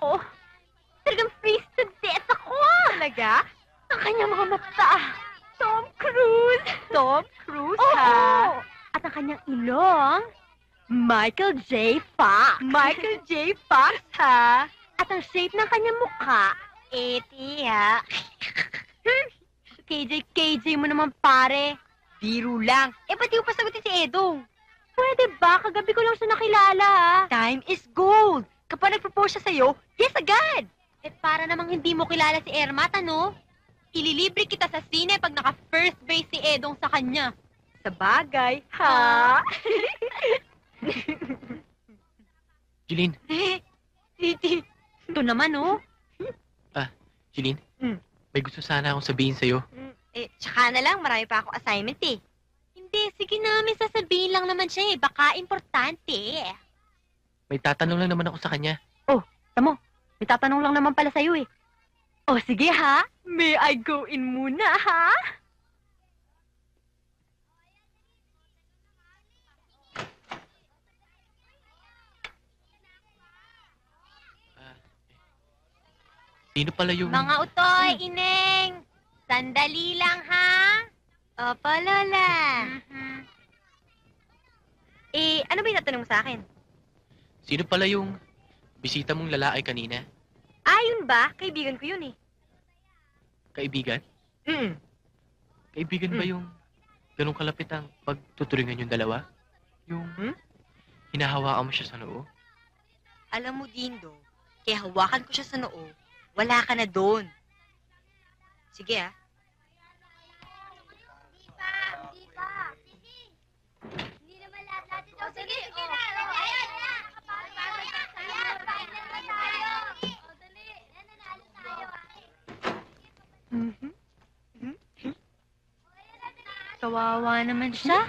ako. Talagang freeze to death ako. Talaga? Ang kanyang mga mata. Tom Cruise. Tom Cruise, Oo. ha? At ang kanyang ilong, Michael J. Fox. Michael J. Fox, ha? At ang shape ng kanyang mukha, eti ha. KJ mo naman pare. Biro lang. Ba't di mo pa sagutin si Edong? Pwede ba? Kagabi ko lang siya nakilala ha. Time is gold. Kapag nag-propose siya sa'yo, yes agad. Para namang hindi mo kilala si Ermat, ano? Ililibre kita sa sine pag naka-first base si Edong sa kanya. Sa bagay, ha? Jeline. Titi. Ito naman, oh. Jeline. May gusto sana akong sabihin sa'yo. Tsaka na lang, marami pa ako assignment eh. Hindi, sige na, may sasabihin lang naman siya eh. Baka importante. May tatanong lang naman ako sa kanya. Tamo, may tatanong lang naman pala sa'yo eh. Sige ha. May I go in muna ha? Sino pala yung... Mga utoy, ineng. Sandali lang ha. Opo, Lola. Ano ba yung natanong mo sa akin? Sino pala yung bisita mong lalaki kanina? Yun ba? Kaibigan ko yun eh. Kaibigan? Kaibigan ba yung ganun kalapit ang pagtuturingan yung dalawa? Yung hinahawakan mo siya sa noo? Alam mo, Dindo, kaya hawakan ko siya sa noo, wala ka na doon. Sige ah. Hindi pa. Hindi naman lahat ito. Sige, ayan na. Dali. Nananalo tayo. Kawawa naman siya.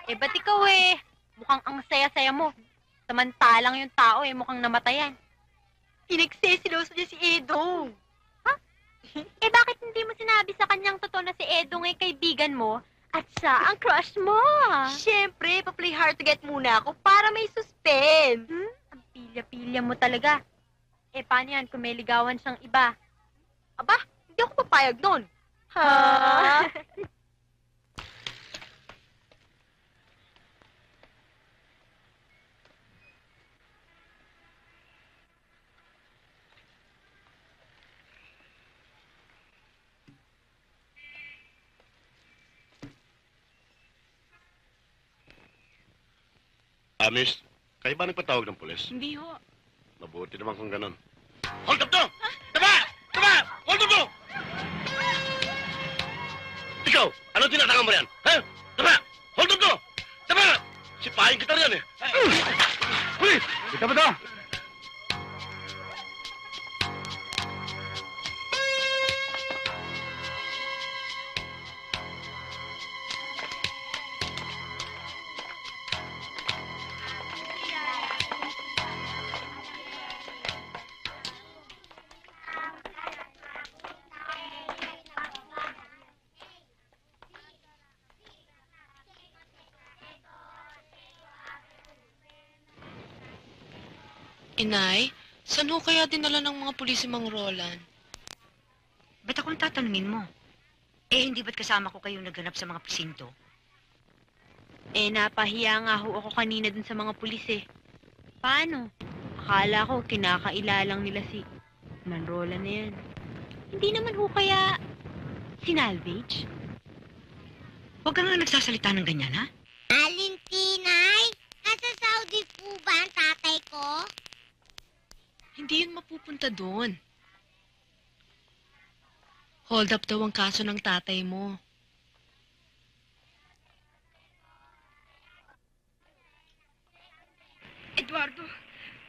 Ba't ikaw eh? Mukhang ang saya-saya mo. Samantalang yung tao eh, mukhang namatayan. Pinagsesiloso niya si Edong. Bakit hindi mo sinabi sa kanyang totoo na si Edong ay kaibigan mo at siya ang crush mo? Siyempre, pa-play hard to get muna ako para may suspense. Ang pilya-pilya mo talaga. Paano yan kung may ligawan siyang iba? Aba, hindi ako papayag doon. Ha? Miss, kayo ba nagpatawag ng pulis? Hindi ho. Mabuti naman kung ganun. Hold up to! Taba! Taba! Hold up to! Ikaw, ano tinatangan mo yan? Ha? Taba! Hold up to! Taba! Sipahin kita riyan eh. Uy! Kita ba to? Inay, saan ho kaya dinala ng mga pulis si Mang Roland? Ba't akong tatanungin mo? Hindi ba't kasama ko kayong naghanap sa mga presinto? Napahiya nga ho ako kanina dun sa mga pulis eh. Paano? Akala ko kinakailalang nila si Manrola na yan. Hindi naman ho kaya sinalvage? Huwag ka nga nagsasalita ng ganyan, ha? Alin, Tinay? Nasa Saudi po ba ang tatay ko? Hindi yun mapupunta doon. Hold up daw ang kaso ng tatay mo. Eduardo,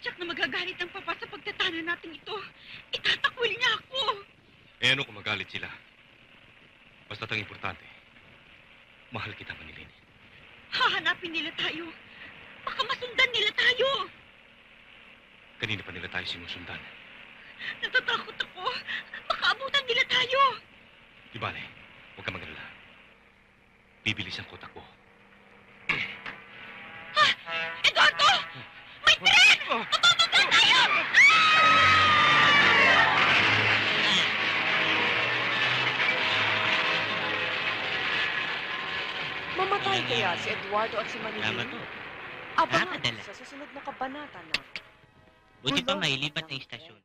tiyak na magagalit ang papa sa pagtatana natin ito. Itatakwil niya ako. Ano kung magalit sila? Basta't ang importante, mahal kita, Manilin. Hahanapin nila tayo. Baka masundan nila tayo. Kanina pa nila tayo sinusundan. Natatakot ako. Baka abutan nila tayo. Di bale, huwag ka mag-alala. Bibilis ang kotak ko. Eduardo! May tren! Totoo nila si Eduardo at si Drama Manilin? to. Abangan Nakakadala. sa susunod na kabanata na Buti pa mailipat na istasyon.